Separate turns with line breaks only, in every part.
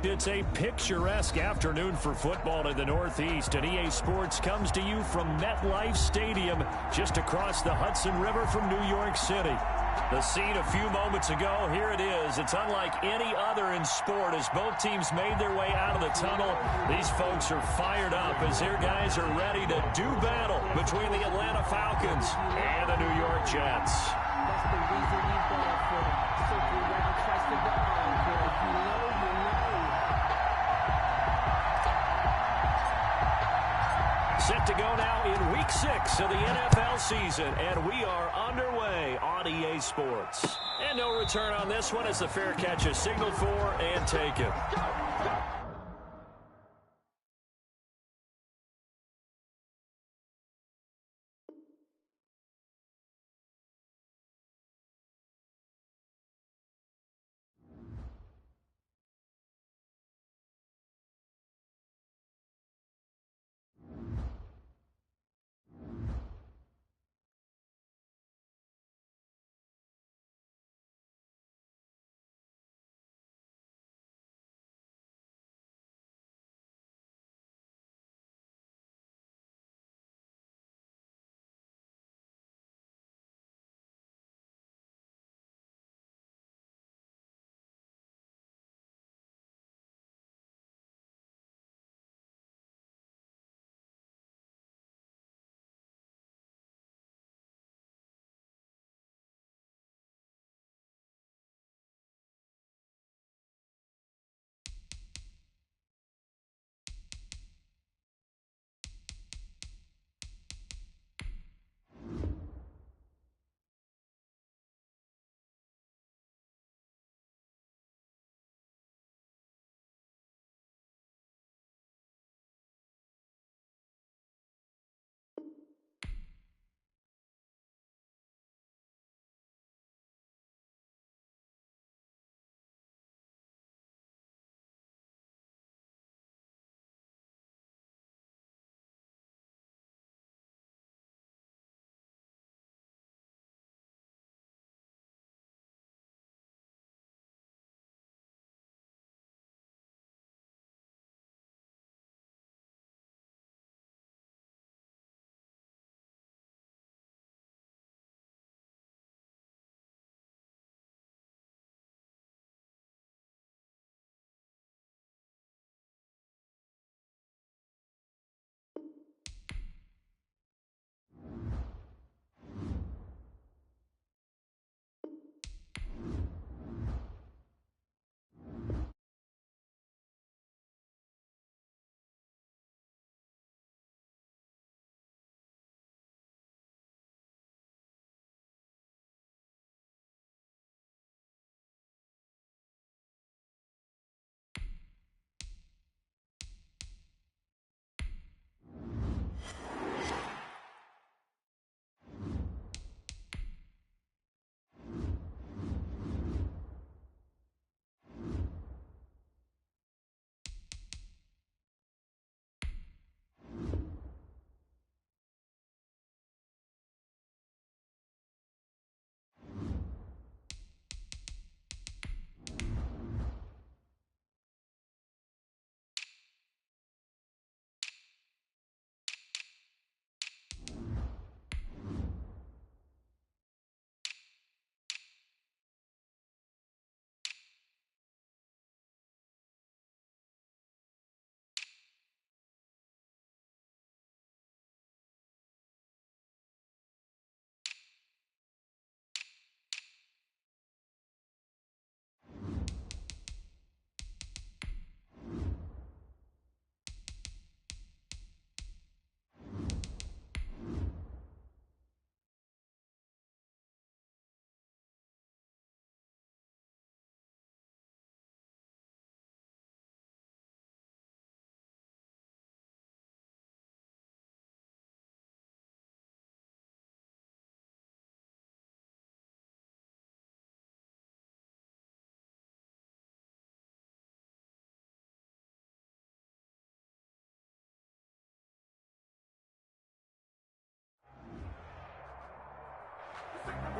It's a picturesque afternoon for football in the Northeast, and EA Sports comes to you from MetLife Stadium, just across the Hudson River from New York City. The scene a few moments ago, here it is. It's unlike any other in sport as both teams made their way out of the tunnel. These folks are fired up as their guys are ready to do battle between the Atlanta Falcons and the New York Jets.
That's the reason we ball for circle around, twice the down, because you know.
Set to go now in Week 6 of the NFL season, and we are underway on EA Sports. And no return on this one as the fair catch is signaled for and taken.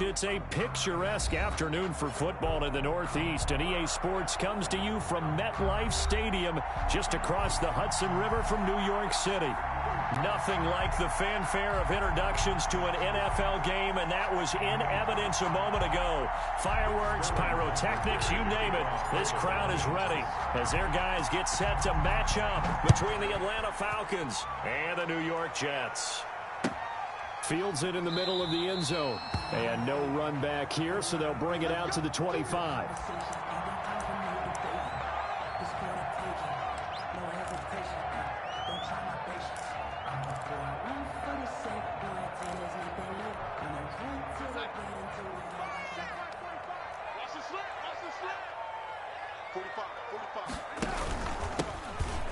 It's a picturesque afternoon for football in the Northeast, and EA Sports comes to you from MetLife Stadium, just across the Hudson River from New York City. Nothing like the fanfare of introductions to an NFL game, and that was in evidence a moment ago. Fireworks, pyrotechnics, you name it. This crowd is ready as their guys get set to match up between the Atlanta Falcons and the New York Jets. Fields it in the middle of the end zone. And no run back here, so they'll bring it out to the 25.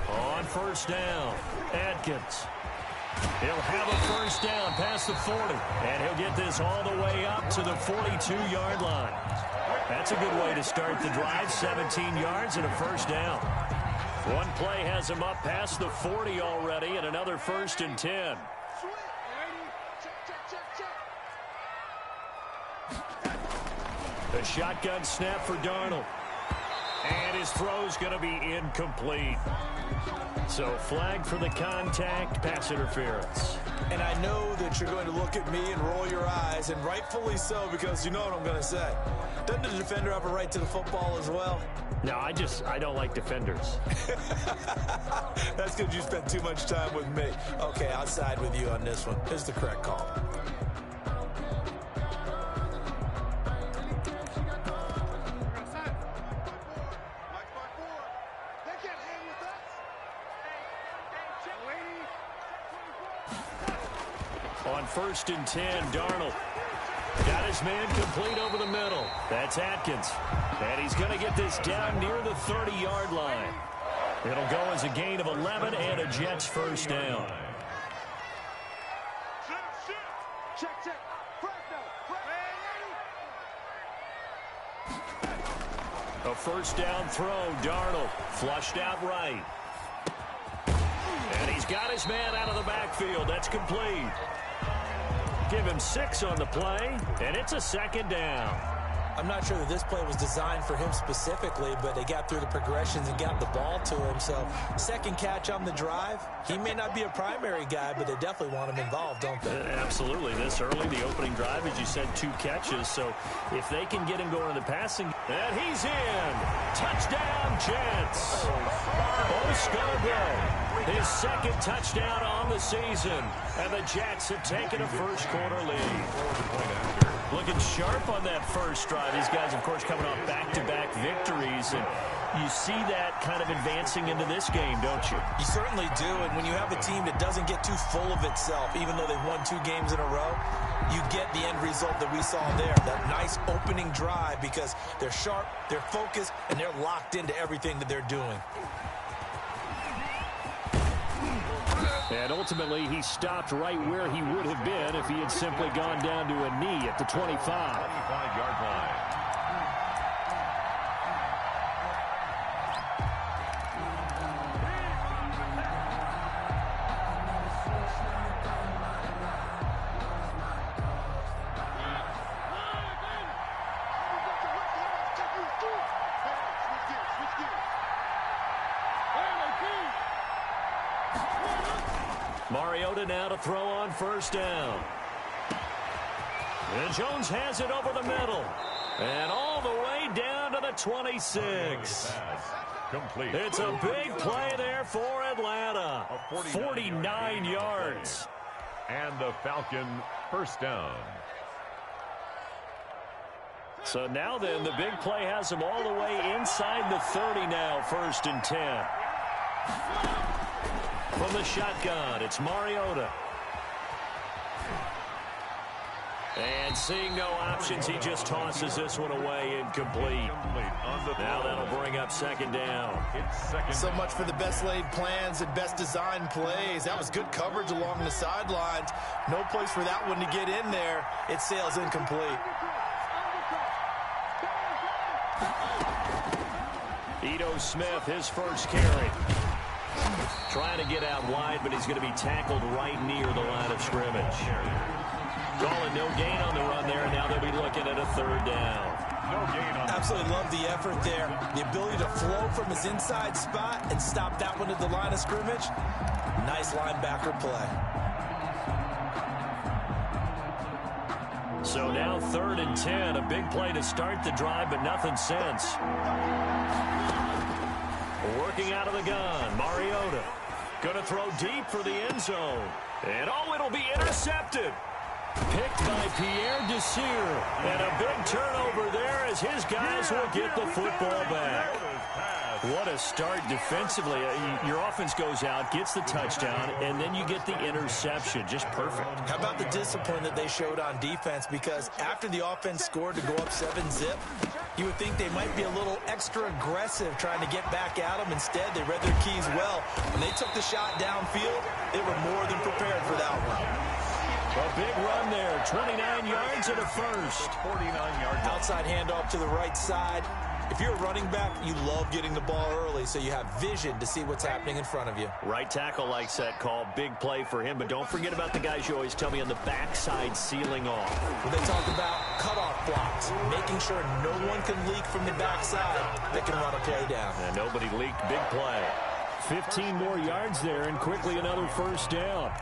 On first down, Atkins. He'll have a first down past the 40, and he'll get this all the way up to the 42-yard line. That's a good way to start the drive, 17 yards and a first down. One play has him up past the 40 already, and another 1st and 10. The shotgun snap for Darnold. And his throw's going to be incomplete. So flag for the contact, pass interference.
And I know that you're going to look at me and roll your eyes, and rightfully so, because you know what I'm going to say. Doesn't the defender have a right to the football as well?
No, I don't like defenders.
That's because you spent too much time with me. Okay, I'll side with you on this one. It's the correct call.
On 1st and 10, Darnold got his man complete over the middle. That's Atkins. And he's going to get this down near the 30-yard line. It'll go as a gain of 11 and a Jets first down. A first down throw, Darnold flushed out right. And he's got his man out of the backfield. That's complete. Give him 6 on the play, and it's a 2nd down.
I'm not sure that this play was designed for him specifically, but they got through the progressions and got the ball to him. So, second catch on the drive. He may not be a primary guy, but they definitely want him involved, don't they?
Absolutely. This early, the opening drive, as you said, 2 catches. So, if they can get him going in the passing, and he's in. Touchdown, Jets. Scarborough. His 2nd touchdown on the season. And the Jets have taken a first-quarter lead. Looking sharp on that first drive. These guys, of course, coming off back-to-back victories. And you see that kind of advancing into this game, don't you?
You certainly do. And when you have a team that doesn't get too full of itself, even though they've won 2 games in a row, you get the end result that we saw there. That nice opening drive because they're sharp, they're focused, and they're locked into everything that they're doing.
And ultimately, he stopped right where he would have been if he had simply gone down to a knee at the 25.
25-yard line.
Mariota now to throw on first down. And Jones has it over the middle. And all the way down to the 26.
Complete.
It's a big play there for Atlanta. 49 yards.
And the Falcon first down.
So now then, the big play has them all the way inside the 30 now, 1st and 10. From the shotgun, it's Mariota. And seeing no options, he just tosses this one away incomplete. Now that'll bring up 2nd down.
So much for the best laid plans and best designed plays. That was good coverage along the sidelines. No place for that one to get in there. It sails incomplete.
Ito Smith, his first carry. Trying to get out wide, but he's going to be tackled right near the line of scrimmage. Calling no gain on the run there, and now they'll be looking at a third down.
No gain on
Absolutely love the effort there. The ability to flow from his inside spot and stop that one at the line of scrimmage. Nice linebacker play.
So now 3rd and 10. A big play to start the drive, but nothing since. Working out of the gun, Mariota. Going to throw deep for the end zone. And, oh, it'll be intercepted. Picked by Pierre Desir. And a big turnover there as his guys will get the football back. What a start defensively. Your offense goes out, gets the touchdown, and then you get the interception. Just perfect.
How about the discipline that they showed on defense? Because after the offense scored to go up 7-zip, you would think they might be a little extra aggressive trying to get back at them. Instead, they read their keys well. When they took the shot downfield, they were more than prepared for that one.
A big run there, 29 yards and a first.
49-yard
Outside handoff to the right side. If you're a running back, you love getting the ball early so you have vision to see what's happening in front of you.
Right tackle likes that call. Big play for him, but don't forget about the guys you always tell me on the backside sealing off.
When they talk about cutoff blocks, making sure no one can leak from the backside that can run a play down.
And nobody leaked. Big play. 15 more yards there, and quickly another first down.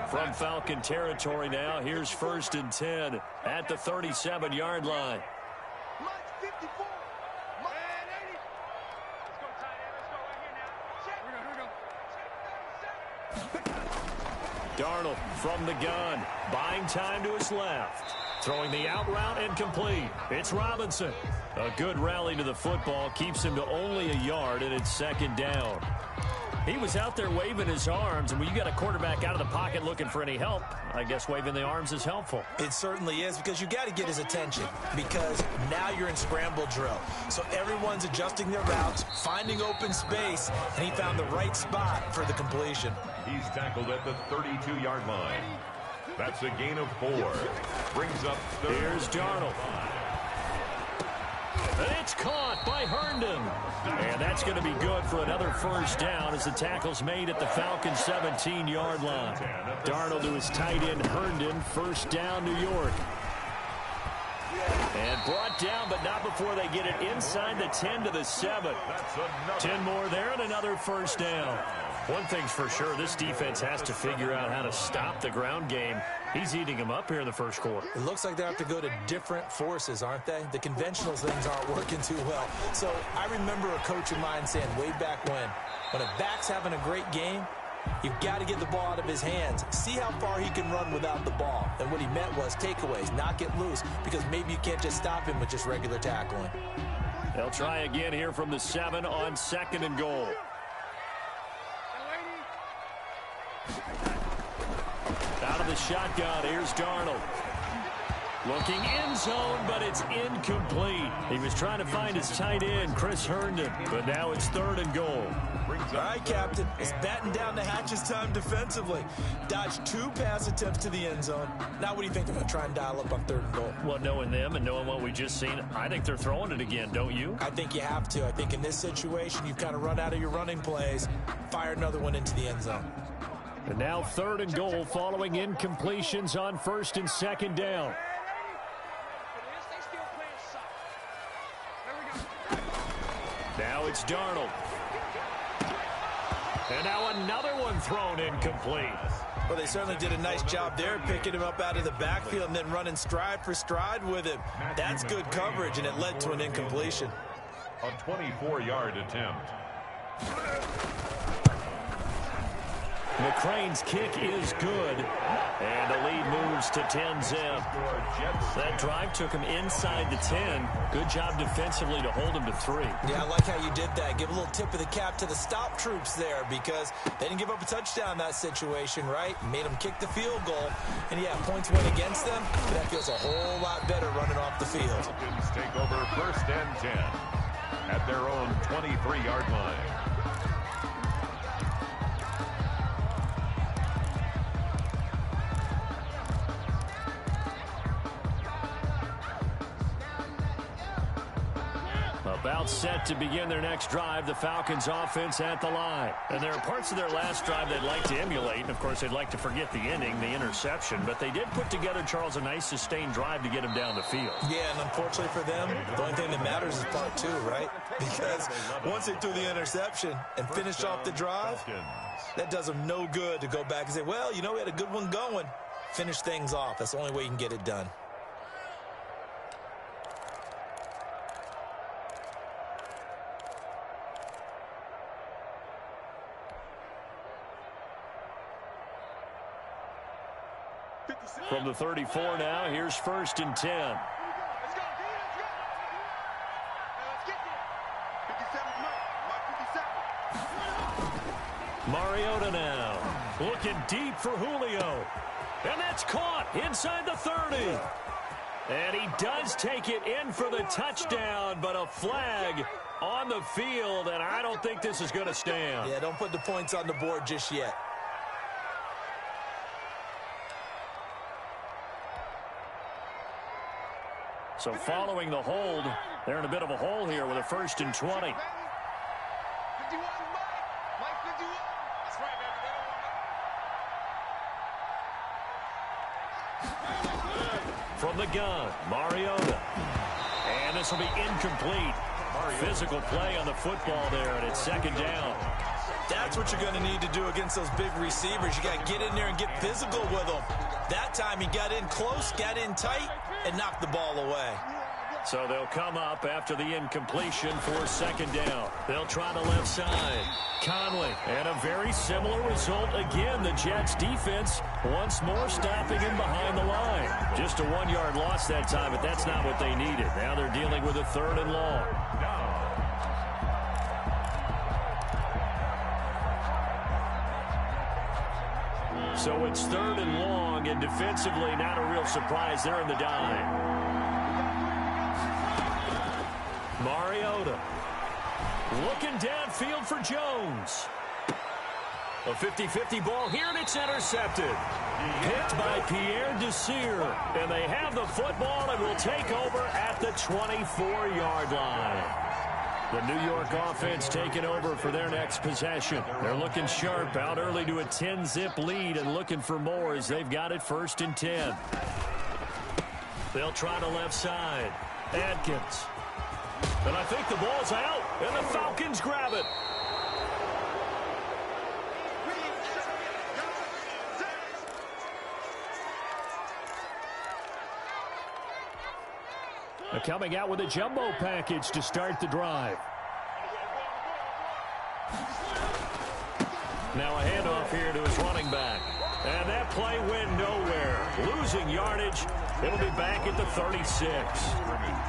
From Falcon territory now, here's 1st and 10 at the 37-yard line. Darnold from the gun, buying time to his left. Throwing the out route and complete. It's Robinson. A good rally to the football, keeps him to only a yard, and it's 2nd down. He was out there waving his arms, and when you got a quarterback out of the pocket looking for any help, I guess waving the arms is helpful.
It certainly is, because you got to get his attention, because now you're in scramble drill. So everyone's adjusting their routes, finding open space, and he found the right spot for the completion.
He's tackled at the 32-yard line. That's a gain of 4. Brings up 3rd.
Here's Darnold. And it's caught by Herndon. And that's going to be good for another first down as the tackle's made at the Falcons' 17-yard line. Darnold to his tight end Herndon. First down, New York. And brought down, but not before they get it inside the 10 to the 7. 10 more there and another first down. One thing's for sure, this defense has to figure out how to stop the ground game. He's eating them up here in the first quarter.
It looks like they have to go to different forces, aren't they? The conventional things aren't working too well. So I remember a coach of mine saying way back when a back's having a great game, you've got to get the ball out of his hands. See how far he can run without the ball. And what he meant was takeaways, not get loose, because maybe you can't just stop him with just regular tackling.
They'll try again here from the 7 on 2nd and goal. Out of the shotgun, here's Darnold. Looking end zone, but it's incomplete. He was trying to find his tight end, Chris Herndon, but now it's 3rd and goal.
All right, Captain. It's batting down the hatches time defensively. Dodged 2 pass attempts to the end zone. Now what do you think they're going to try and dial up on 3rd and goal?
Well, knowing them and knowing what we just seen, I think they're throwing it again, don't you?
I think you have to. I think in this situation, you've kind of run out of your running plays. Fire another one into the end zone.
And now 3rd and goal following incompletions on 1st and 2nd down. Now it's Darnold. And now another one thrown incomplete.
Well, they certainly did a nice job there, picking him up out of the backfield and then running stride for stride with him. That's good coverage, and it led to an incompletion.
A 24-yard attempt.
McCrane's kick is good, and the lead moves to 10-zip. That drive took him inside the 10. Good job defensively to hold him to 3.
Yeah, I like how you did that. Give a little tip of the cap to the stop troops there, because they didn't give up a touchdown in that situation, right? Made them kick the field goal, and yeah, points went against them, but that feels a whole lot better running off the field.
Falcons take over 1st and 10 at their own 23-yard line.
About set to begin their next drive, the Falcons offense at the line. And there are parts of their last drive they'd like to emulate. And, of course, they'd like to forget the ending, the interception. But they did put together, Charles, a nice sustained drive to get him down the field.
Yeah, and unfortunately for them, the only thing that matters is part two, right? Because once they threw the interception and finished off the drive, that does them no good to go back and say, well, you know, we had a good one going. Finish things off. That's the only way you can get it done.
From the 34 now, here's 1st and 10. Mariota now, looking deep for Julio. And that's caught inside the 30. And he does take it in for the touchdown, but a flag on the field, and I don't think this is going to stand.
Yeah, don't put the points on the board just yet.
So following the hold, they're in a bit of a hole here with a 1st and 20. From the gun, Mariota. And this will be incomplete. Physical play on the football there, and it's 2nd down.
That's what you're going to need to do against those big receivers. You got to get in there and get physical with them. That time he got in close, got in tight, and knocked the ball away.
So they'll come up after the incompletion for 2nd down. They'll try the left side. Conley, and a very similar result again. The Jets defense once more stopping him behind the line. Just a 1-yard loss that time, but that's not what they needed. Now they're dealing with a 3rd and long. So it's 3rd and long, and defensively not a real surprise. They're in the dime. Mariota looking downfield for Jones. A 50-50 ball here, and it's intercepted. Picked by Pierre Desir. And they have the football and will take over at the 24-yard line. The New York offense taking over for their next possession. They're looking sharp, out early to a 10-zip lead and looking for more as they've got it 1st and 10. They'll try the left side. Adkins. And I think the ball's out, and the Falcons grab it. They're coming out with a jumbo package to start the drive. Now a handoff here to his running back. And that play went nowhere. Losing yardage. It'll be back at the 36.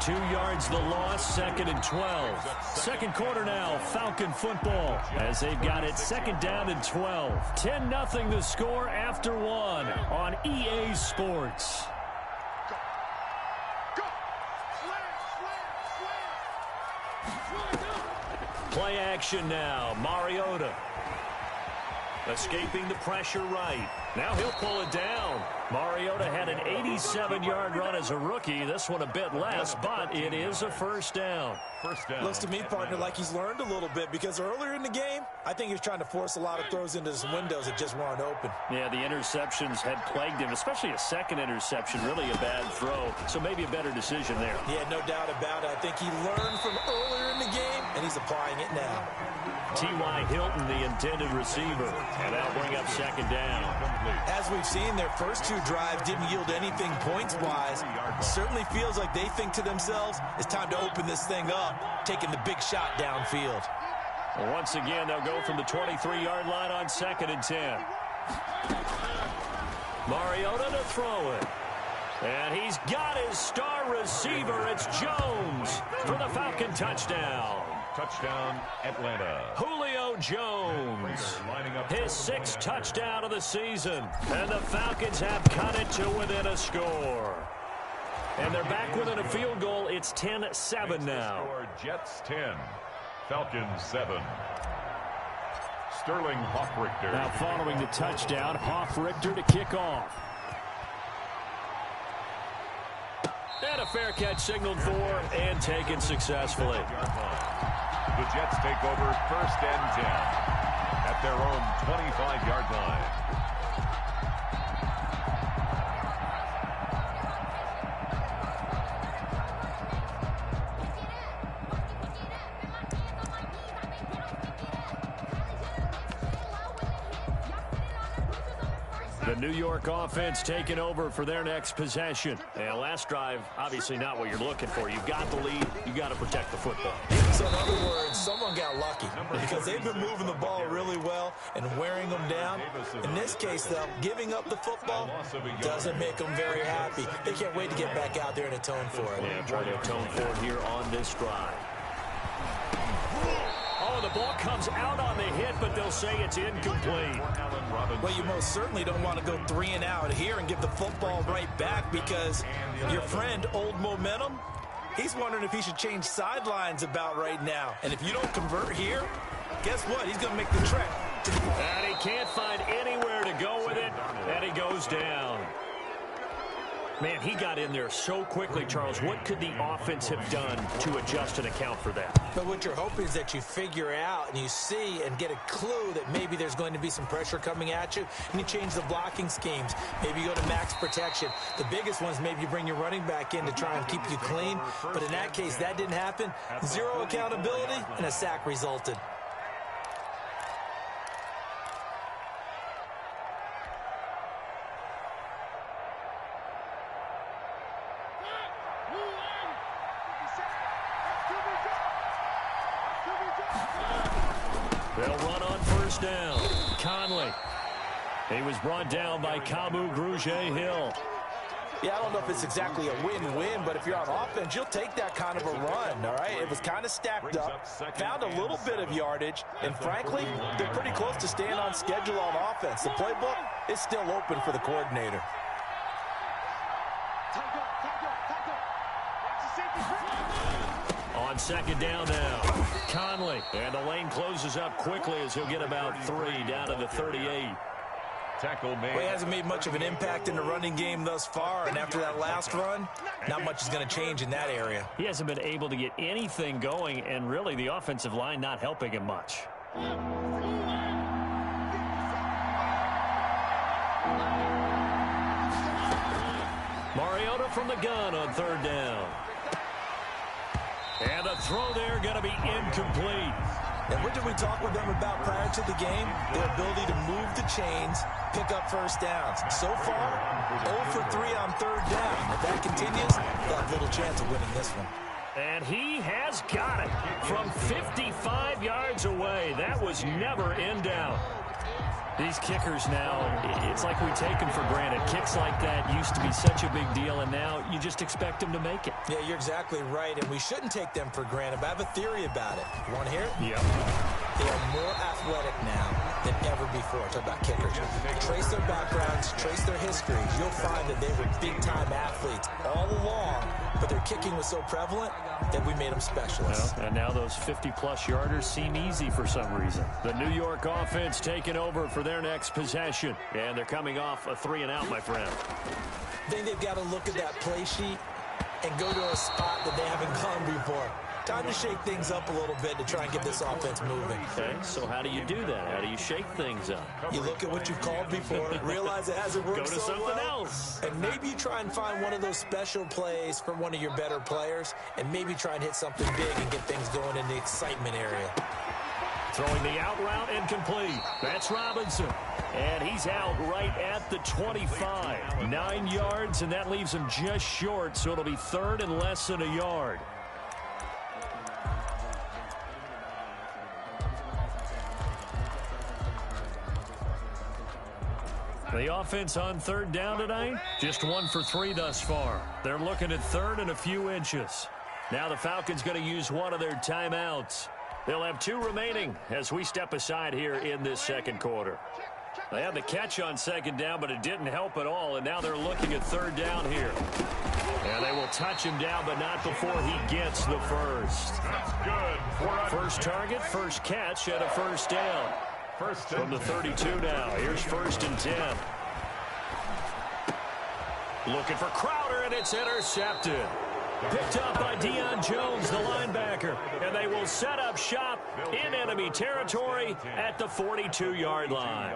2 yards the loss, 2nd and 12. 2nd quarter now, Falcon football. As they've got it 2nd down and 12. 10-0 the score after 1 on EA Sports. Play action now. Mariota. Escaping the pressure right. Now he'll pull it down. Mariota had an 87-yard run as a rookie. This one a bit less, but it is a 1st down.
Looks to me, partner, like he's learned a little bit because earlier in the game, I think he was trying to force a lot of throws into his windows that just weren't open.
Yeah, the interceptions had plagued him, especially a 2nd interception, really a bad throw. So maybe a better decision there.
Yeah, no doubt about it. I think he learned from earlier in the game, and he's applying it now.
T.Y. Hilton, the intended receiver, and that'll bring up 2nd down.
As we've seen, their first 2 drives didn't yield anything points-wise. Certainly feels like they think to themselves, it's time to open this thing up, taking the big shot downfield.
Well, once again, they'll go from the 23-yard line on 2nd and 10. Mariota to throw it. And he's got his star receiver. It's Jones for the Falcon touchdown.
Touchdown, Atlanta.
Julio Jones, his 6th touchdown of the season. And the Falcons have cut it to within a score. And they're back within a field goal. It's 10-7 now.
Jets 10, Falcons 7. Sterling Hoffrichter.
Now following the touchdown, Hoffrichter to kick off. And a fair catch signaled for and taken successfully.
The Jets take over 1st and 10 at their own 25-yard line.
The New York offense taking over for their next possession. And last drive, obviously not what you're looking for. You've got the lead. You've got to protect the football.
So in other words, someone got lucky because they've been moving the ball really well and wearing them down. In this case, though, giving up the football doesn't make them very happy. They can't wait to get back out there and atone for it.
Yeah, try to atone for it here on this drive. Oh, the ball comes out on the hit, but they'll say it's incomplete.
Well, you most certainly don't want to go 3 and out here and give the football right back because your friend, Old Momentum, he's wondering if he should change sidelines about right now. And if you don't convert here, guess what? He's going to make the trek.
And he can't find anywhere to go with it, and he goes down. Man, he got in there so quickly, Charles. What could the offense have done to adjust and account for that?
But what you're hoping is that you figure out and you see and get a clue that maybe there's going to be some pressure coming at you, and you change the blocking schemes. Maybe you go to max protection. The biggest ones, maybe you bring your running back in to try and keep you clean. But in that case, that didn't happen. 0 accountability, and a sack resulted.
They'll run on 1st down. Conley. He was brought down by Kamu Grugier-Hill.
Yeah, I don't know if it's exactly a win-win, but if you're on offense, you'll take that kind of a run, all right? It was kind of stacked up, found a little bit of yardage, and frankly, they're pretty close to staying on schedule on offense. The playbook is still open for the coordinator.
On 2nd down now, Conley. And the lane closes up quickly as he'll get about 3 down to the 38.
Tackle made.
Well, he hasn't made much of an impact in the running game thus far, and after that last run, not much is going to change in that area.
He hasn't been able to get anything going, and really the offensive line not helping him much. Mariota from the gun on 3rd down. And the throw there going to be incomplete.
And what did we talk with them about prior to the game? Their ability to move the chains, pick up 1st downs. So far, 0 for 3 on 3rd down. If that continues, they'll have little chance of winning this one.
And he has got it from 55 yards away. That was never in doubt. These kickers now, it's like we take them for granted. Kicks like that used to be such a big deal, and now you just expect them to make it.
Yeah, you're exactly right, and we shouldn't take them for granted, but I have a theory about it. You want to hear it?
Yep.
They are more athletic now than ever before. Talk about kickers. Trace their backgrounds, trace their history. You'll find that they were big-time athletes all along, but their kicking was so prevalent that we made them specialists.
Well, and now those 50-plus yarders seem easy for some reason. The New York offense taking over for their next possession, and they're coming off a 3 and out, my friend.
I think they've got to look at that play sheet and go to a spot that they haven't gone before. Time to shake things up a little bit to try and get this offense moving.
Okay, so how do you do that? How do you shake things up?
You look at what you've called before, realize it hasn't worked so well.
Go to something else.
And maybe you try and find one of those special plays for one of your better players, and maybe try and hit something big and get things going in the excitement area.
Throwing the out route incomplete. That's Robinson. And he's out right at the 25. 9 yards, and that leaves him just short, so it'll be 3rd and less than a yard. The offense on 3rd down tonight, just 1 for 3 thus far. They're looking at 3rd and a few inches. Now the Falcons going to use one of their timeouts. They'll have 2 remaining as we step aside here in this 2nd quarter. They had the catch on 2nd down, but it didn't help at all, and now they're looking at 3rd down here. And they will touch him down, but not before he gets the first.
That's good.
First target, first catch, and a 1st down. From the 32 now. Here's 1st and 10. Looking for Crowder, and it's intercepted. Picked up by Deion Jones, the linebacker. And they will set up shop in enemy territory at the 42-yard line.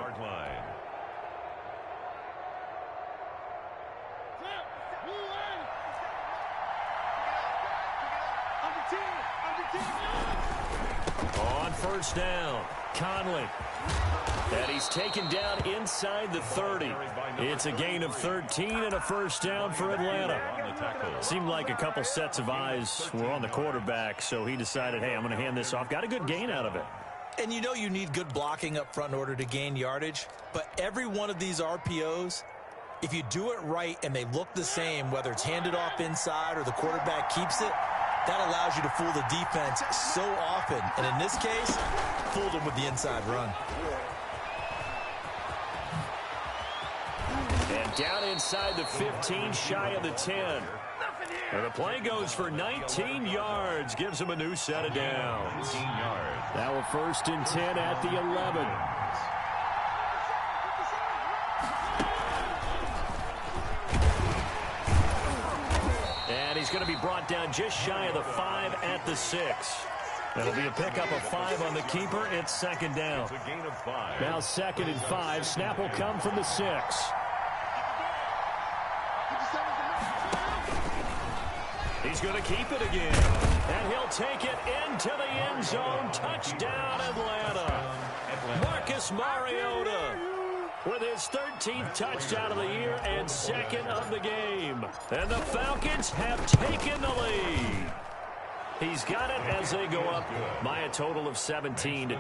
On first down, Conley. And he's taken down inside the 30. It's a gain of 13 and a first down for Atlanta. Seemed like a couple sets of eyes were on the quarterback, so he decided, hey, I'm going to hand this off. Got a good gain out of it.
And you know you need good blocking up front in order to gain yardage, but every one of these RPOs, if you do it right and they look the same, whether it's handed off inside or the quarterback keeps it, that allows you to fool the defense so often. And in this case, fooled them with the inside run.
And down inside the 15, shy of the 10. And the play goes for 19 yards, gives him a new set of downs. Now a first and 10 at the 11. And he's going to be brought down just shy of the 5 at the 6. That'll be a pickup of 5 on the keeper. It's second down. Now second and 5. Snap will come from the 6. He's going to keep it again. And he'll take it into the end zone. Touchdown, Atlanta. Marcus Mariota with his 13th touchdown of the year and second of the game. And the Falcons have taken the lead. He's got it as they go up by a total of 17-10.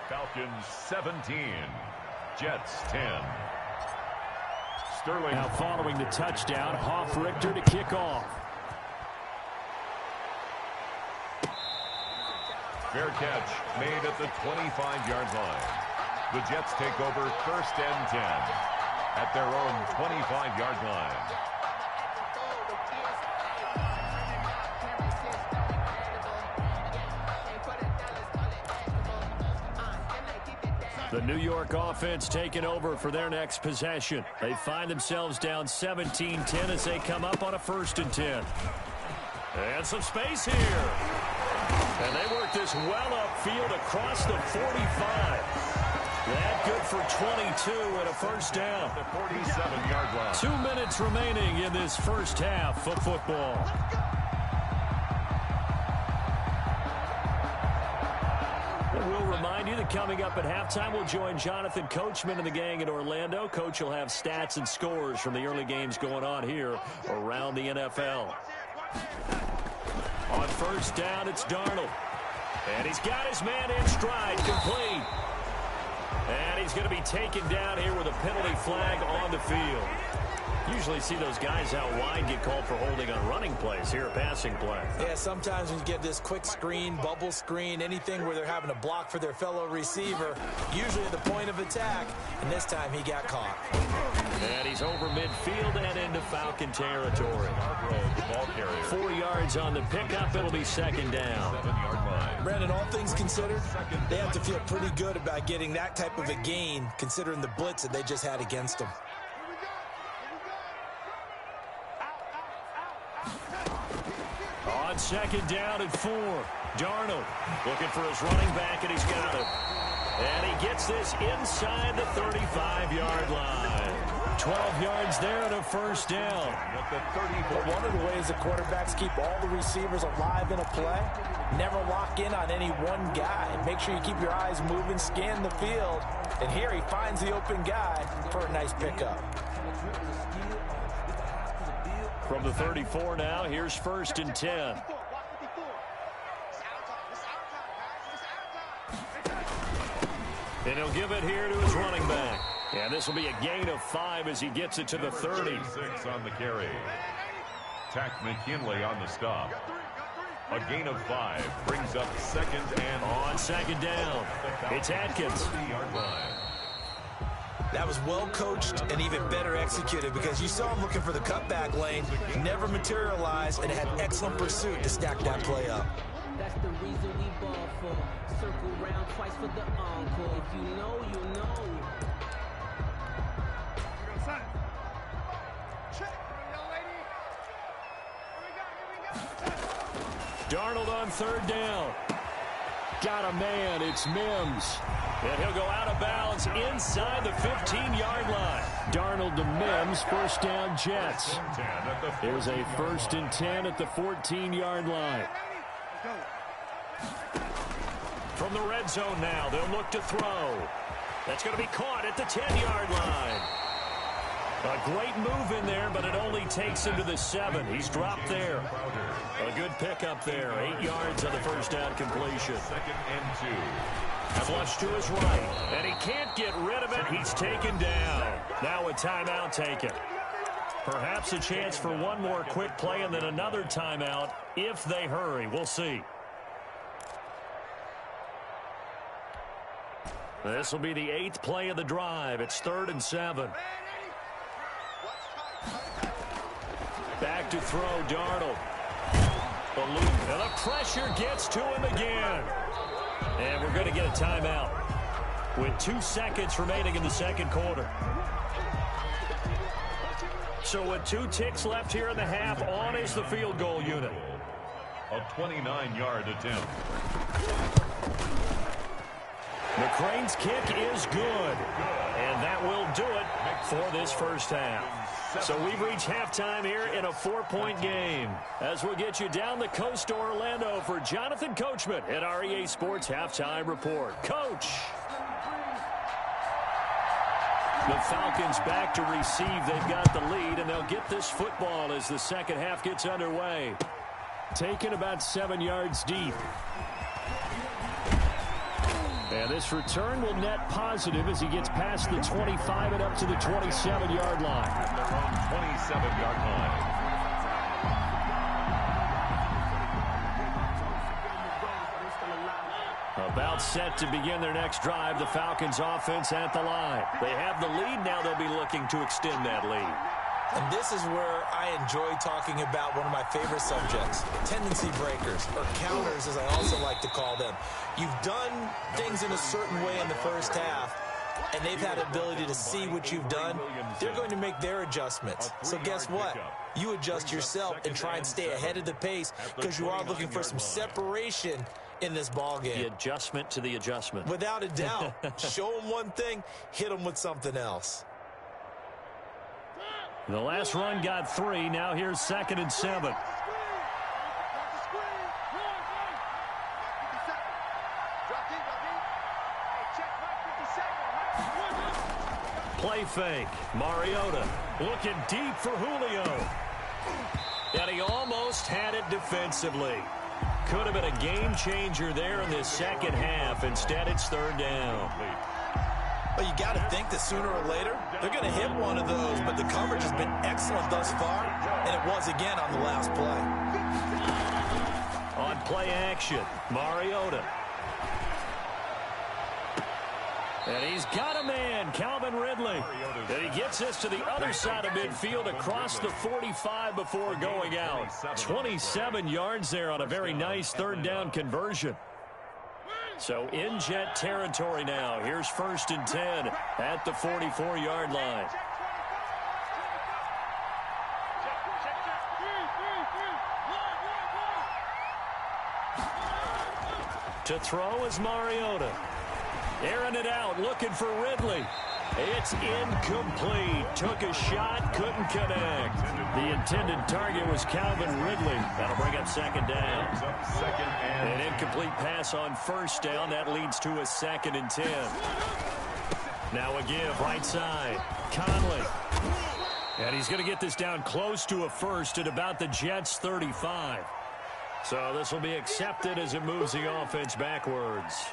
Falcons 17, Jets 10. Sterling.
Now following the touchdown, Hoff-Richter to kick off.
Fair catch made at the 25-yard line. The Jets take over first and 10 at their own 25-yard line.
The New York offense taking over for their next possession. They find themselves down 17-10 as they come up on a first and 10. And some space here. And they work this well upfield across the 45. That good for 22 and a first down.
The 47-yard line.
2 minutes remaining in this first half of football. We'll remind you that coming up at halftime, we'll join Jonathan Coachman and the gang in Orlando. Coach will have stats and scores from the early games going on here around the NFL. On first down, it's Darnold. And he's got his man in stride, complete. And he's going to be taken down here with a penalty flag on the field. Usually see those guys out wide get called for holding on running plays. Here a passing play.
Yeah, sometimes when you get this quick screen, bubble screen, anything where they're having to block for their fellow receiver, usually at the point of attack, and this time he got caught.
And he's over midfield and into Falcon territory. 4 yards on the pickup. It'll be second down.
Brandon, all things considered, they have to feel pretty good about getting that type of a gain, considering the blitz that they just had against them.
On second down and 4. Darnold looking for his running back, and he's got it. And he gets this inside the 35-yard line. 12 yards there and a first down.
But one of the ways the quarterbacks keep all the receivers alive in a play, never lock in on any one guy. Make sure you keep your eyes moving, scan the field. And here he finds the open guy for a nice pickup.
From the 34 now, here's first and 10. And he'll give it here to his running back. And this will be a gain of 5 as he gets it to the 30.
6 on the carry. Tack McKinley on the stop. A gain of 5 brings up second and
on second down. It's Atkins.
That was well coached and even better executed because you saw him looking for the cutback lane, never materialized, and had excellent pursuit to stack that play up.
That's the reason we ball for. Circle round twice for the encore. If you know, you know.
Darnold on third down. Got a man. It's Mims. And he'll go out of bounds inside the 15-yard line. Darnold to Mims, first down Jets. Here's a 1st and 10 at the 14-yard line. From the red zone now, they'll look to throw. That's going to be caught at the 10-yard line. A great move in there, but it only takes him to the 7. He's dropped there. A good pickup there. 8 yards on the first down completion.
2nd and 2.
Flush to his right, and he can't get rid of it. He's taken down. Now a timeout taken. Perhaps a chance for one more quick play and then another timeout if they hurry. We'll see. This will be the 8th play of the drive. It's 3rd and 7. Back to throw, Darnold. And the pressure gets to him again. And we're going to get a timeout with 2 seconds remaining in the second quarter. So with 2 ticks left here in the half, on is the field goal unit.
A 29-yard attempt.
McCrane's kick is good. And that will do it for this first half. So we've reached halftime here in a 4-point game. As we'll get you down the coast to Orlando for Jonathan Coachman at our EA Sports Halftime Report. Coach! The Falcons back to receive. They've got the lead, and they'll get this football as the second half gets underway. Taken about 7 yards deep. And this return will net positive as he gets past the 25 and up to the 27-yard line.
At their own 27-yard line.
About set to begin their next drive, the Falcons offense at the line. They have the lead. Now they'll be looking to extend that lead.
And this is where I enjoy talking about one of my favorite subjects, tendency breakers, or counters as I also like to call them. You've done things in a certain way in the first half, and they've had the ability to see what you've done. They're going to make their adjustments. So guess what? You adjust yourself and try and stay ahead of the pace because you are looking for some separation in this ball game.
The adjustment to the adjustment.
Without a doubt. Show them one thing, hit them with something else.
The last run got 3. Now here's 2nd and 7. Play fake. Mariota looking deep for Julio. And he almost had it defensively. Could have been a game changer there in this second half. Instead, it's 3rd down.
Well, you got to think that sooner or later, they're going to hit one of those, but the coverage has been excellent thus far, and it was again on the last play.
On play action, Mariota. And he's got a man, Calvin Ridley. And he gets us to the other side of midfield across the 45 before going out. 27 yards there on a very nice 3rd down conversion. So in Jet territory now. Here's 1st and 10 at the 44-yard line. To throw is Mariota. Airing it out, looking for Ridley. It's incomplete. Took a shot, couldn't connect. The intended target was Calvin Ridley. That'll bring up 2nd down. An incomplete pass on 1st down. That leads to a 2nd and 10. Now a give, right side. Conley. And he's going to get this down close to a 1st at about the Jets' 35. So this will be accepted as it moves the offense backwards.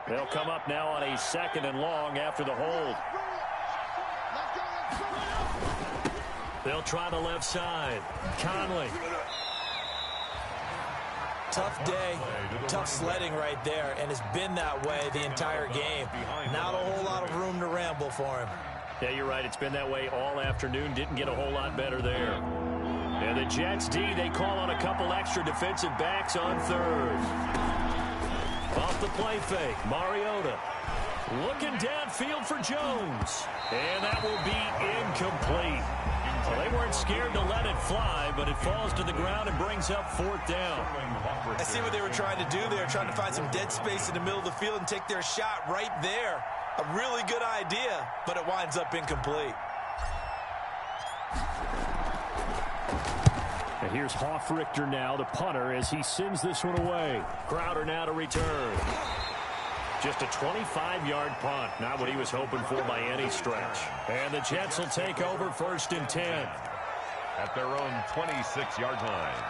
They'll come up now on a 2nd and long after the hold. They'll try the left side. Conley.
Tough day, tough sledding right there, and it's been that way the entire game. Not a whole lot of room to ramble for him.
Yeah, you're right. It's been that way all afternoon. Didn't get a whole lot better there. And the Jets D, they call on a couple extra defensive backs on third. Off the play fake, Mariota. Looking downfield for Jones. And that will be incomplete. Well, they weren't scared to let it fly, but it falls to the ground and brings up fourth down.
I see what they were trying to do there, trying to find some dead space in the middle of the field and take their shot right there. A really good idea, but it winds up incomplete.
And here's Hoffrichter now, the punter, as he sends this one away. Crowder now to return. Just a 25-yard punt, not what he was hoping for by any stretch. And the Jets will take over 1st and 10.
At their own 26-yard line.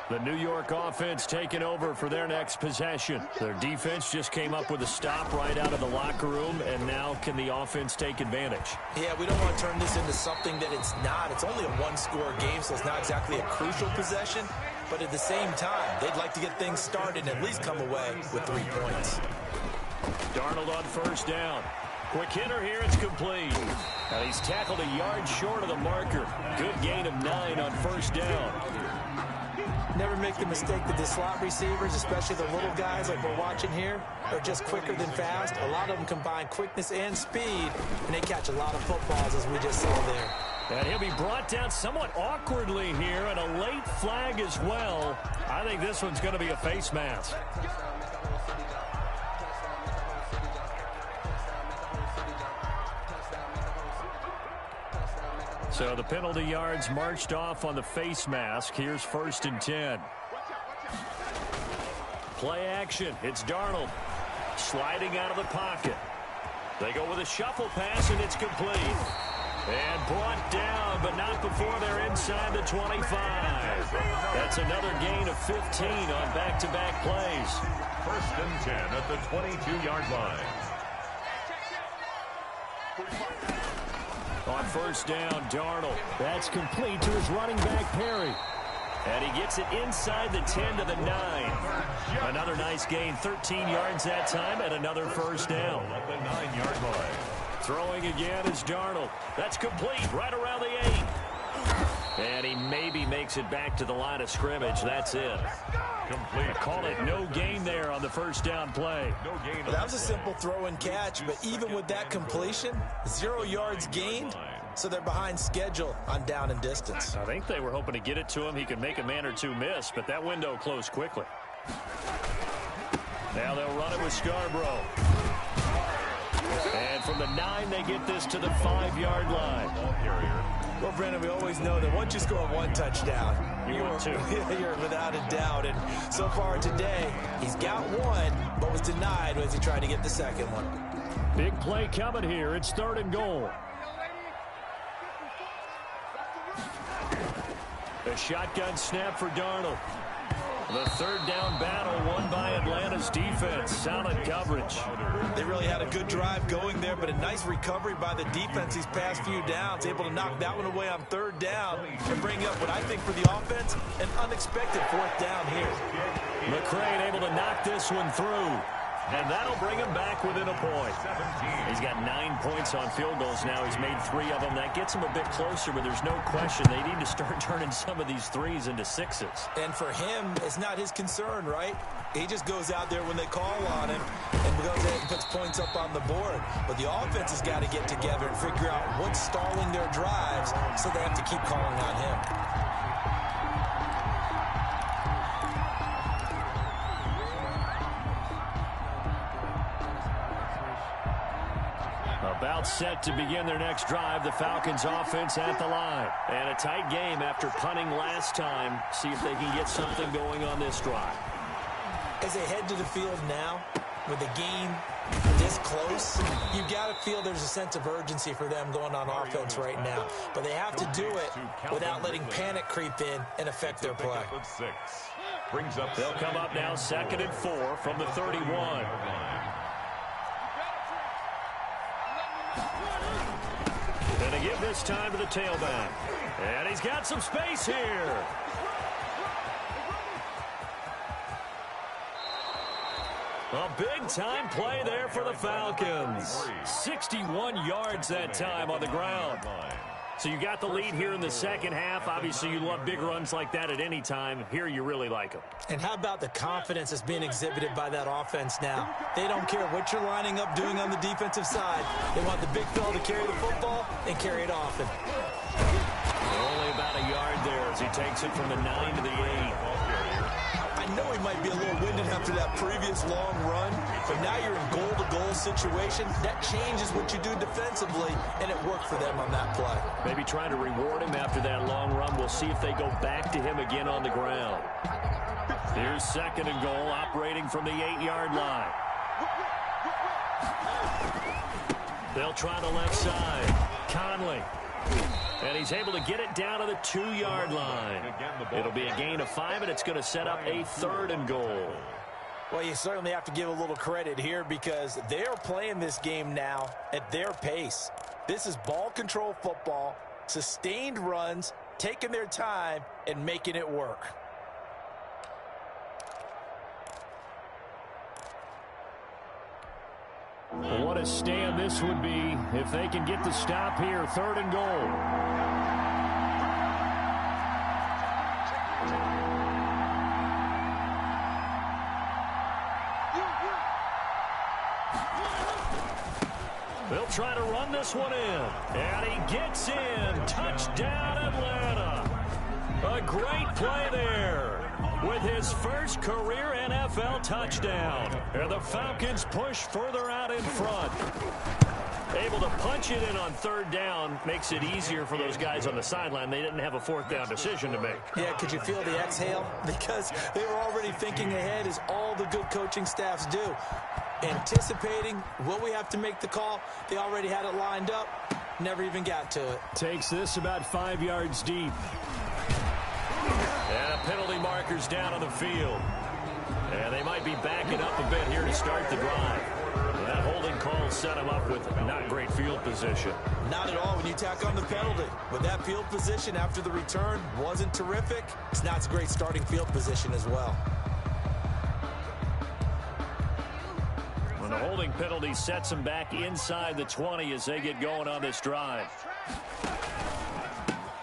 The New York offense taking over for their next possession. Their defense just came up with a stop right out of the locker room, and now can the offense take advantage?
Yeah, we don't want to turn this into something that it's not. It's only a one-score game, so it's not exactly a crucial possession. But at the same time, they'd like to get things started and at least come away with 3 points.
Darnold on 1st down. Quick hitter here, it's complete. Now he's tackled a yard short of the marker. Good gain of 9 on 1st down.
Never make the mistake that the slot receivers, especially the little guys like we're watching here, are just quicker than fast. A lot of them combine quickness and speed, and they catch a lot of footballs, as we just saw there.
And he'll be brought down somewhat awkwardly here, and a late flag as well. I think this one's going to be a face mask. So the penalty yards marched off on the face mask. Here's 1st and 10. Play action. It's Darnold sliding out of the pocket. They go with a shuffle pass, and it's complete. And brought down, but not before they're inside the 25. That's another gain of 15 on back-to-back plays.
1st and 10 at the 22-yard line.
On 1st down, Darnold. That's complete to his running back, Perry. And he gets it inside the 10 to the 9. Another nice gain, 13 yards that time, and another 1st down.
At the 9-yard line.
Throwing again is Darnold. That's complete right around the 8. And he maybe makes it back to the line of scrimmage. That's it.
Complete.
Call it no gain there on the 1st down play.
No gain.
That was a simple throw and catch, but even with that completion, 0 yards gained, so they're behind schedule on down and distance.
I think they were hoping to get it to him. He could make a man or two miss, but that window closed quickly. Now they'll run it with Scarborough. And from the 9, they get this to the 5-yard line.
Well, Brendan, we always know that once you score 1 touchdown, you're without a doubt. And so far today, he's got 1, but was denied as he tried to get the 2nd one.
Big play coming here. It's 3rd and goal. A shotgun snap for Darnold. The 3rd down battle won by Atlanta's defense. Solid coverage.
They really had a good drive going there, but a nice recovery by the defense these past few downs. Able to knock that one away on 3rd down and bring up what I think for the offense, an unexpected 4th down here.
McCrane able to knock this one through. And that'll bring him back within a point. He's got 9 points on field goals now. He's made 3 of them. That gets him a bit closer, but there's no question they need to start turning some of these 3s into 6s.
And for him, it's not his concern, right? He just goes out there when they call on him and goes ahead and puts points up on the board. But the offense has got to get together and figure out what's stalling their drives, so they have to keep calling on him.
About set to begin their next drive. The Falcons offense at the line. And a tight game after punting last time. See if they can get something going on this drive.
As they head to the field now, with the game this close, you've got to feel there's a sense of urgency for them going on offense right now. But they have to do it without letting panic creep in and affect their play.
They'll come up now 2nd and 4 from the 31. And they give this time to the tailback. And he's got some space here. A big-time play there for the Falcons. 61 yards that time on the ground. So you got the lead here in the second half. Obviously, you love big runs like that at any time. Here, you really like them.
And how about the confidence that's being exhibited by that offense now? They don't care what you're lining up doing on the defensive side. They want the big fella to carry the football and carry it often.
Only about a yard there as he takes it from the 9 to the 8.
I know he might be a little winded after that previous long run, but now you're in goal-to-goal situation. That changes what you do defensively, and it worked for them on that play.
Maybe trying to reward him after that long run. We'll see if they go back to him again on the ground. Here's 2nd and goal, operating from the 8-yard line. They'll try the left side. Conley. And he's able to get it down to the 2-yard line. It'll be a gain of 5, and it's going to set up a 3rd and goal.
Well, you certainly have to give a little credit here because they're playing this game now at their pace. This is ball control football, sustained runs, taking their time, and making it work.
What a stand this would be if they can get the stop here. 3rd and goal. They'll try to run this one in. And he gets in. Touchdown, Atlanta. A great play there with his first career NFL touchdown. And the Falcons push further out in front. Able to punch it in on 3rd down makes it easier for those guys on the sideline. They didn't have a 4th down decision to make.
Yeah, could you feel the exhale? Because they were already thinking ahead, as all the good coaching staffs do. Anticipating, will we have to make the call? They already had it lined up. Never even got to it.
Takes this about 5 yards deep. And a penalty marker's down on the field. And they might be backing up a bit here to start the drive. That holding call set him up with not great field position.
Not at all when you tack on the penalty. With that field position after the return wasn't terrific, it's not a great starting field position as well.
When the holding penalty sets him back inside the 20 as they get going on this drive.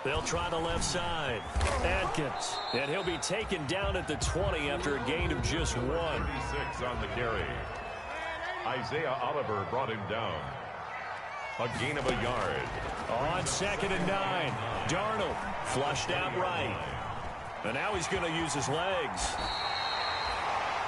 They'll try the left side. Adkins. And he'll be taken down at the 20 after a gain of just 1.
36 on the carry. Isaiah Oliver brought him down. A gain of a yard.
On 2nd and 9. Darnold flushed out right. And now he's going to use his legs.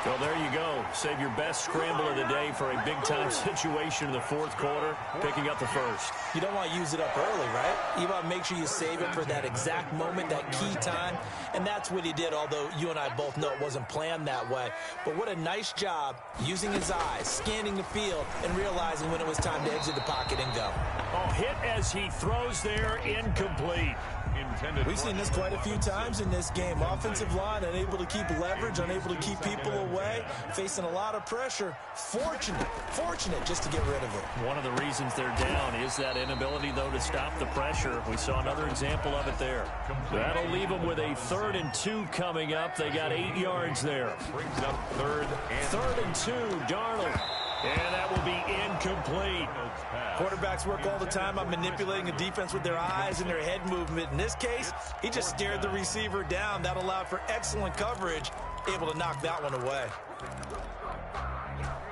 Well, there you go. Save your best scramble of the day for a big-time situation in the 4th quarter, picking up the 1st.
You don't want to use it up early, right? You want to make sure you save it for that exact moment, that key time. And that's what he did, although you and I both know it wasn't planned that way. But what a nice job using his eyes, scanning the field, and realizing when it was time to exit the pocket and go.
Oh, hit as he throws there, incomplete.
We've seen this quite a few times in this game. Offensive line unable to keep leverage, unable to keep people away, facing a lot of pressure. Fortunate just to get rid of it.
One of the reasons they're down is that inability, though, to stop the pressure. We saw another example of it there. That'll leave them with a 3rd and 2 coming up. They got 8 yards there.
Brings up 3rd and
2. Darnold. And that will be incomplete.
Quarterbacks work all the time on manipulating a defense with their eyes and their head movement. In this case, he just stared the receiver down. That allowed for excellent coverage, able to knock that one away.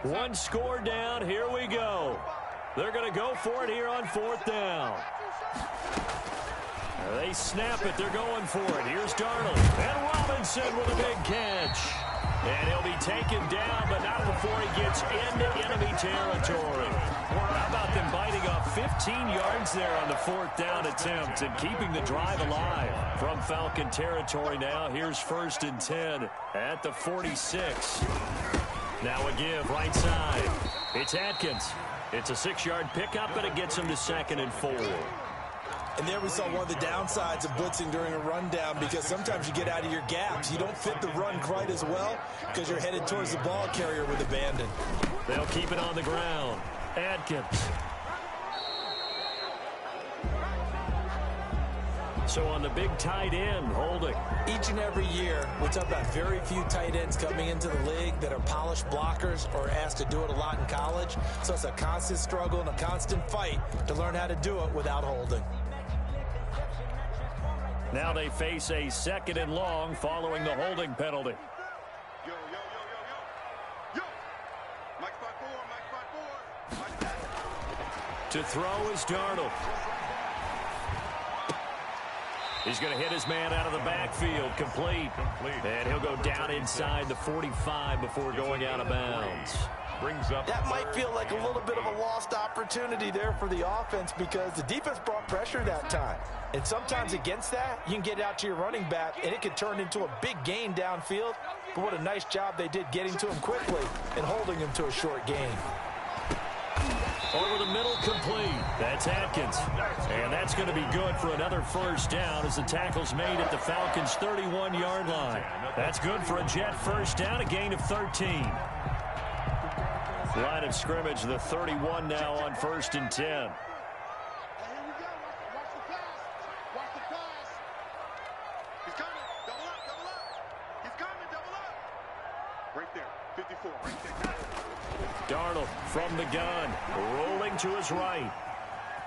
1 score down. Here we go. They're going to go for it here on 4th down. They snap it. They're going for it. Here's Darnold. And Robinson with a big catch. And he'll be taken down, but not before he gets into enemy territory. How about them biting off 15 yards there on the 4th down attempt and keeping the drive alive from Falcon territory now. Here's 1st and 10 at the 46. Now a give right side. It's Atkins. It's a 6-yard pickup, and it gets him to 2nd and 4.
And there we saw one of the downsides of blitzing during a rundown, because sometimes you get out of your gaps. You don't fit the run quite as well because you're headed towards the ball carrier with abandon.
They'll keep it on the ground. Adkins. So on the big tight end, holding.
Each and every year, we talk about very few tight ends coming into the league that are polished blockers or asked to do it a lot in college. So it's a constant struggle and a constant fight to learn how to do it without holding.
Now they face a 2nd and long following the holding penalty.
Yo. Mike 5-4.
To throw is Darnold. He's going to hit his man out of the backfield. Complete. And he'll go down inside the 45 before going out of bounds.
That might feel like a little bit of a lost opportunity there for the offense because the defense brought pressure that time. And sometimes against that, you can get out to your running back, and it could turn into a big gain downfield. But what a nice job they did getting to him quickly and holding him to a short gain.
Over the middle, complete. That's Atkins. And that's going to be good for another first down as the tackle's made at the Falcons' 31-yard line. That's good for a Jet first down, a gain of 13. Line of scrimmage, the 31 now on 1st and 10.
Here we go. Watch the pass. Watch the pass. He's coming. Double up. He's coming. Double up. Right there. 54. Right there.
Darnold from the gun, rolling to his right.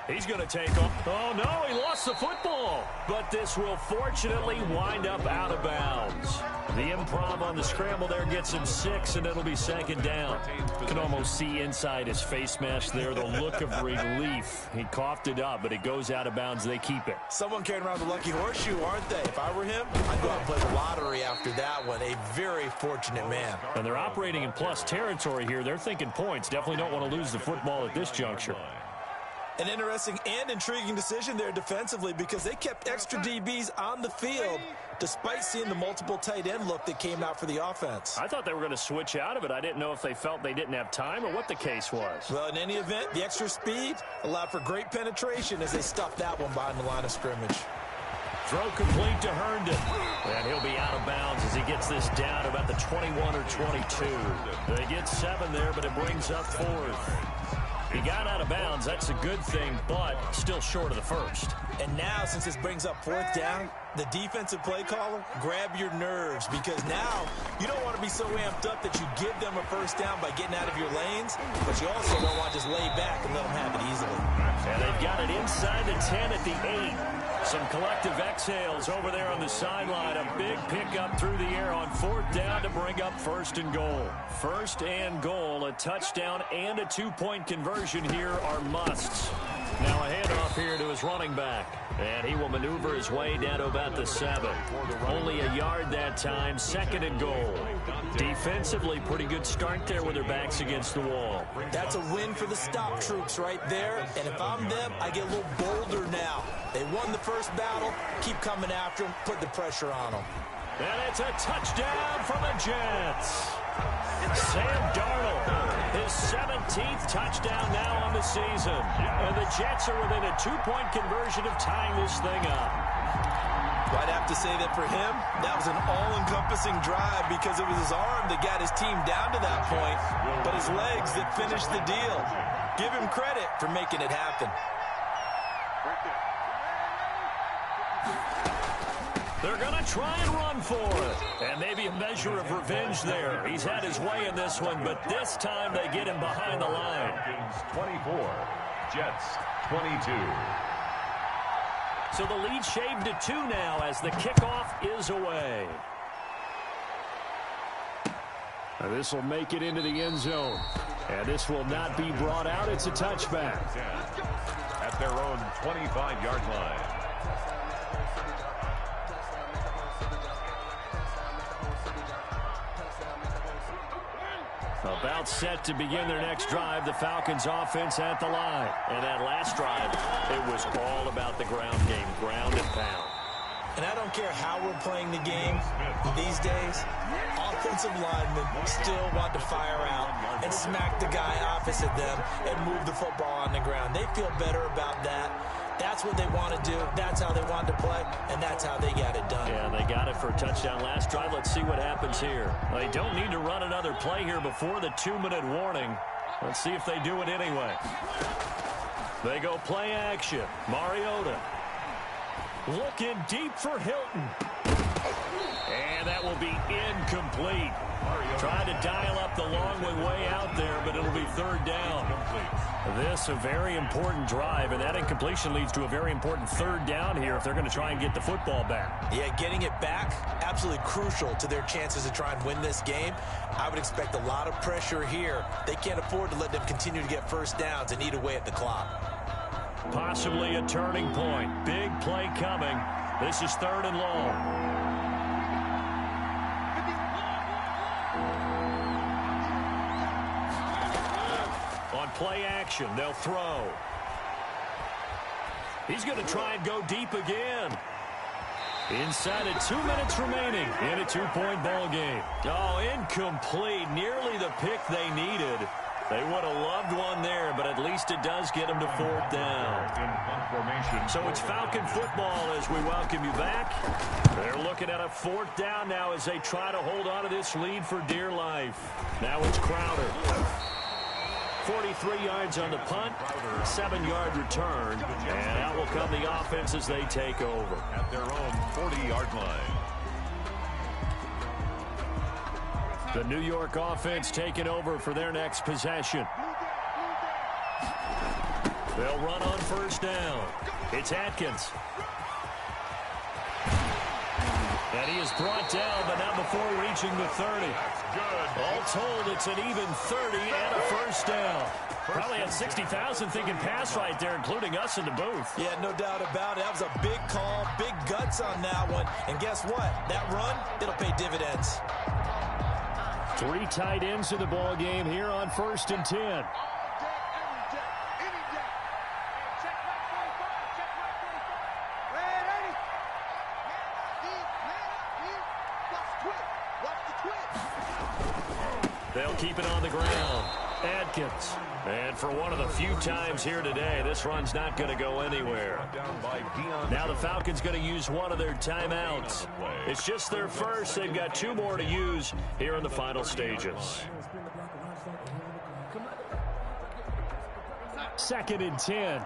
He's going to take off. Oh, no, he lost the football. But this will fortunately wind up out of bounds. The improv on the scramble there gets him 6, and it'll be 2nd down. You can almost see inside his face mask there the look of relief. He coughed it up, but it goes out of bounds. They keep it.
Someone carrying around the lucky horseshoe, aren't they? If I were him, I'd go out and play the lottery after that one. A very fortunate man.
And they're operating in plus territory here. They're thinking points. Definitely don't want to lose the football at this juncture.
An interesting and intriguing decision there defensively because they kept extra DBs on the field despite seeing the multiple tight end look that came out for the offense.
I thought they were going to switch out of it. I didn't know if they felt they didn't have time or what the case was.
Well, in any event, the extra speed allowed for great penetration as they stuffed that one behind the line of scrimmage.
Throw complete to Herndon. And he'll be out of bounds as he gets this down to about the 21 or 22. They get 7 there, but it brings up 4th. He got out of bounds. That's a good thing, but still short of the first.
And now, since this brings up 4th down, the defensive play caller, grab your nerves because now you don't want to be so amped up that you give them a first down by getting out of your lanes, but you also don't want to just lay back and let them have it easily.
And they've got it inside the 10 at the 8. Some collective exhales over there on the sideline. A big pickup through the air on 4th down to bring up 1st and goal. 1st and goal, a touchdown and a 2-point conversion here are musts. Now a handoff here to his running back. And he will maneuver his way down to about the 7. Only a yard that time, 2nd and goal. Defensively, pretty good start there with their backs against the wall.
That's a win for the stop troops right there. And if I'm them, I get a little bolder now. They won the first battle. Keep coming after them. Put the pressure on them.
And it's a touchdown for the Jets. Sam Darnold, his 17th touchdown now on the season. And the Jets are within a 2-point conversion of tying this thing up.
Well, I'd have to say that for him, that was an all-encompassing drive because it was his arm that got his team down to that point, but his legs that finished the deal. Give him credit for making it happen.
They're going to try and run for it. And maybe a measure of revenge there. He's had his way in this one, but this time they get him behind the line.
24, Jets 22.
So the lead shaved to 2 now as the kickoff is away. Now this will make it into the end zone. And this will not be brought out. It's a touchback.
At their own 25-yard line.
About set to begin their next drive, the Falcons offense at the line. And that last drive, it was all about the ground game, ground and pound.
And I don't care how we're playing the game these days, offensive linemen still want to fire out and smack the guy opposite them and move the football on the ground. They feel better about that. That's what they want to do. That's how they want to play, and that's how they got it done.
Yeah, they got it for a touchdown last drive. Let's see what happens here. They don't need to run another play here before the 2-minute warning. Let's see if they do it anyway. They go play action. Mariota looking deep for Hilton. And And that will be incomplete. Trying to dial up the long way out there, but it'll be third down. This a very important drive, and that incompletion leads to a very important third down here if they're going to try and get the football back.
Yeah, getting it back, absolutely crucial to their chances to try and win this game. I would expect a lot of pressure here. They can't afford to let them continue to get first downs and eat away at the clock.
Possibly a turning point. Big play coming. This is third and long. On play action, they'll throw. He's going to try and go deep again. Inside of 2 minutes remaining in a 2-point ball game. Oh, incomplete. Nearly the pick they needed. They would have loved one there, but at least it does get them to fourth down. So it's Falcon football as we welcome you back. They're looking at a fourth down now as they try to hold on to this lead for dear life. Now it's Crowder. 43 yards on the punt, 7-yard return, and out will come the offense as they take over.
At their own 40-yard line.
The New York offense taking over for their next possession. They'll run on first down. It's Atkins. And he is brought down, but not before reaching the 30. All told, it's an even 30 and a first down. Probably had 60,000 thinking pass right there, including us in the booth.
Yeah, no doubt about it. That was a big call, big guts on that one. And guess what? That run, it'll pay dividends.
3 tight ends in the ball game here on 1st and 10. They'll keep it on the ground. Atkins. And for one of the few times here today, this run's not going to go anywhere. Now the Falcons going to use one of their timeouts. It's just their first. They've got 2 more to use here in the final stages. 2nd and 10.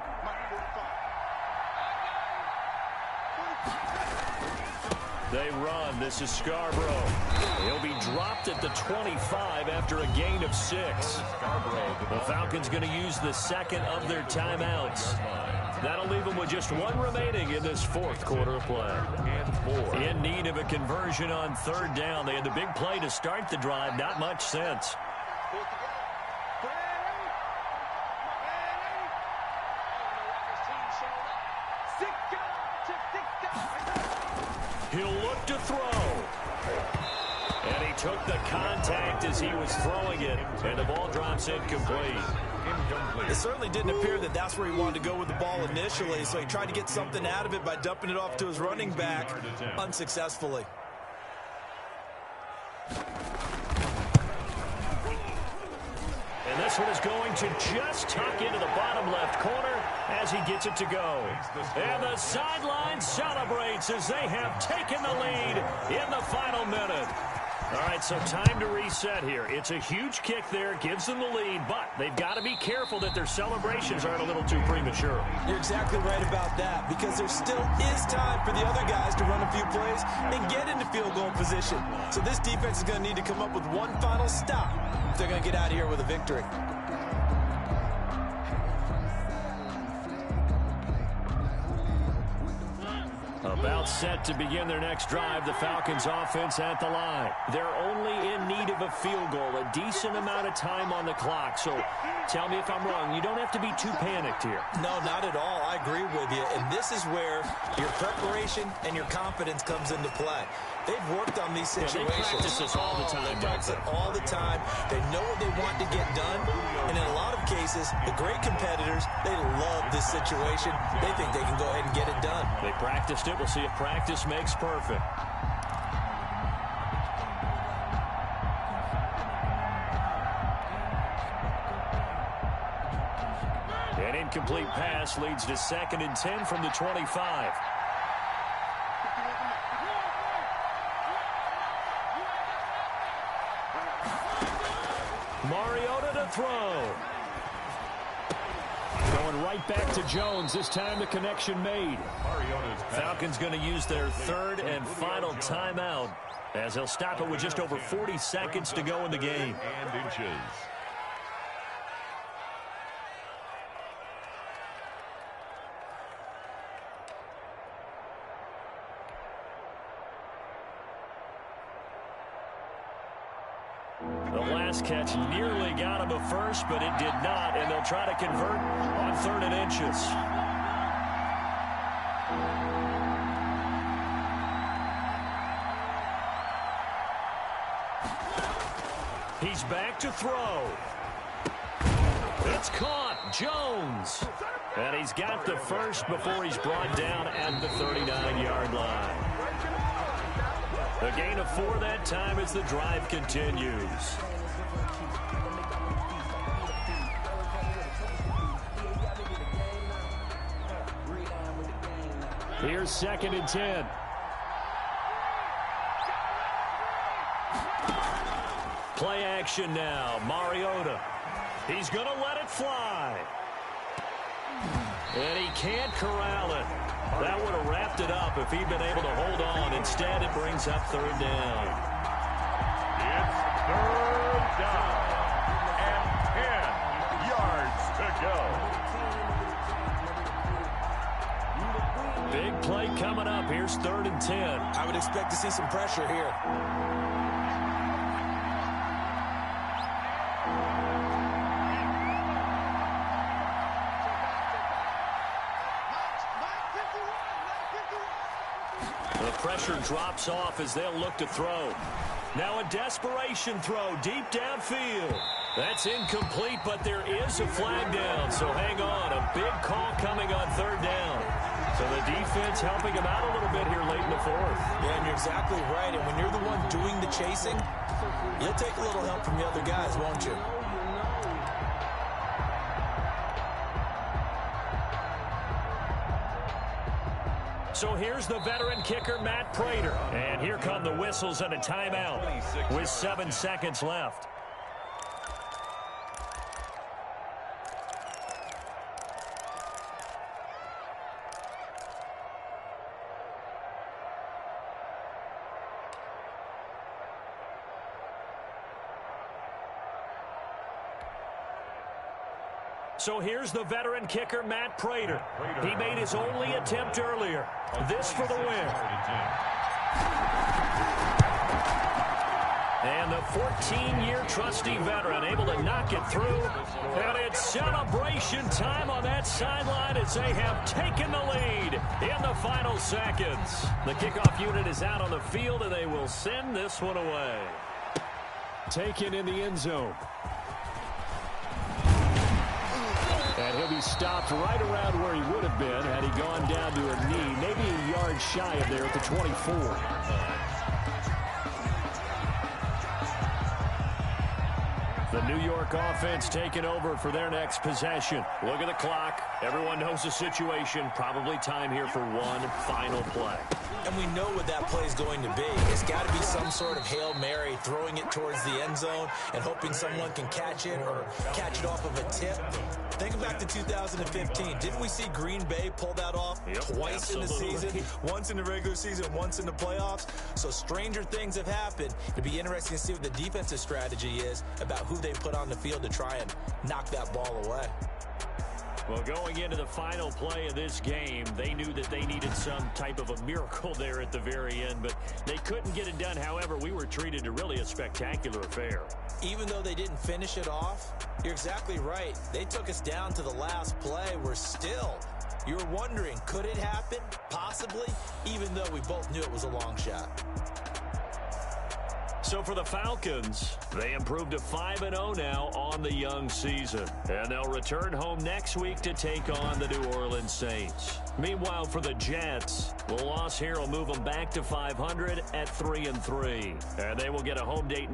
They run. This is Scarborough. He'll be dropped at the 25 after a gain of 6. The Falcons going to use the second of their timeouts. That'll leave them with just 1 remaining in this 4th quarter of play. In need of a conversion on 3rd down. They had the big play to start the drive. Not much sense. He'll look to throw. And he took the contact as he was throwing it, and the ball drops incomplete.
It certainly didn't appear that that's where he wanted to go with the ball initially, so he tried to get something out of it by dumping it off to his running back unsuccessfully.
And this one is going to just tuck into the bottom left corner as he gets it to go. And the sideline celebrates as they have taken the lead in the final minute. All right, so time to reset here. It's a huge kick there, gives them the lead, but they've got to be careful that their celebrations aren't a little too premature.
You're exactly right about that, because there still is time for the other guys to run a few plays and get into field goal position. So this defense is going to need to come up with one final stop if they're going to get out of here with a victory.
About set to begin their next drive, the Falcons offense at the line. They're only in need of a field goal, a decent amount of time on the clock. So tell me if I'm wrong. You don't have to be too panicked here.
No, not at all. I agree with you. And this is where your preparation and your confidence comes into play. They've worked on these situations.
Yeah, they practice this all the time.
They practice it all the time. They know what they want to get done. And in a lot of cases, the great competitors, they love this situation. They think they can go ahead and get it done.
They practiced it. We'll see if practice makes perfect. An incomplete pass leads to 2nd and 10 from the 25. Mariota to throw. Going right back to Jones. This time the connection made. Falcons going to use their third and final timeout, as they'll stop it with just over 40 seconds to go in the game.
And inches.
The last catch nearly got him a first, but it did not, and they'll try to convert on 3rd and inches. He's back to throw. It's caught. Jones. And he's got the first before he's brought down at the 39-yard line. A gain of 4 that time as the drive continues. Here's 2nd and 10. Play action now. Mariota. He's going to let it fly. And he can't corral it. That would have wrapped it up if he'd been able to hold on. Instead, it brings up 3rd down.
It's 3rd down and 10 yards to go.
Big play coming up. Here's 3rd and 10.
I would expect to see some pressure here.
The pressure drops off as they'll look to throw. Now a desperation throw deep downfield. That's incomplete, but there is a flag down, so hang on. A big call coming on 3rd down. So the defense helping him out a little bit here late in the 4th.
Yeah, and you're exactly right. And when you're the one doing the chasing, you'll take a little help from the other guys, won't you?
So here's the veteran kicker, Matt Prater. And here come the whistles and a timeout with 7 seconds left. So here's the veteran kicker, Matt Prater. He made his only attempt earlier. This for the win. And the 14-year trusty veteran able to knock it through. And it's celebration time on that sideline as they have taken the lead in the final seconds. The kickoff unit is out on the field, and they will send this one away. Taken in the end zone. And he'll be stopped right around where he would have been had he gone down to a knee, maybe a yard shy of there at the 24. The New York offense taking over for their next possession. Look at the clock. Everyone knows the situation. Probably time here for one final play.
And we know what that play is going to be. It's got to be some sort of Hail Mary, throwing it towards the end zone and hoping someone can catch it or catch it off of a tip. Think back to 2015. Didn't we see Green Bay pull that off twice in the season? Once in the regular season, once in the playoffs. So stranger things have happened. It'll be interesting to see what the defensive strategy is about who they put on the field to try and knock that ball away.
Well, going into the final play of this game, they knew that they needed some type of a miracle there at the very end, but they couldn't get it done. However, we were treated to really a spectacular affair.
Even though they didn't finish it off, you're exactly right. They took us down to the last play. We're still, you're wondering, could it happen? Possibly, even though we both knew it was a long shot.
So for the Falcons, they improved to 5-0 now on the young season. And they'll return home next week to take on the New Orleans Saints. Meanwhile, for the Jets, the loss here will move them back to 500 at 3-3. And they will get a home date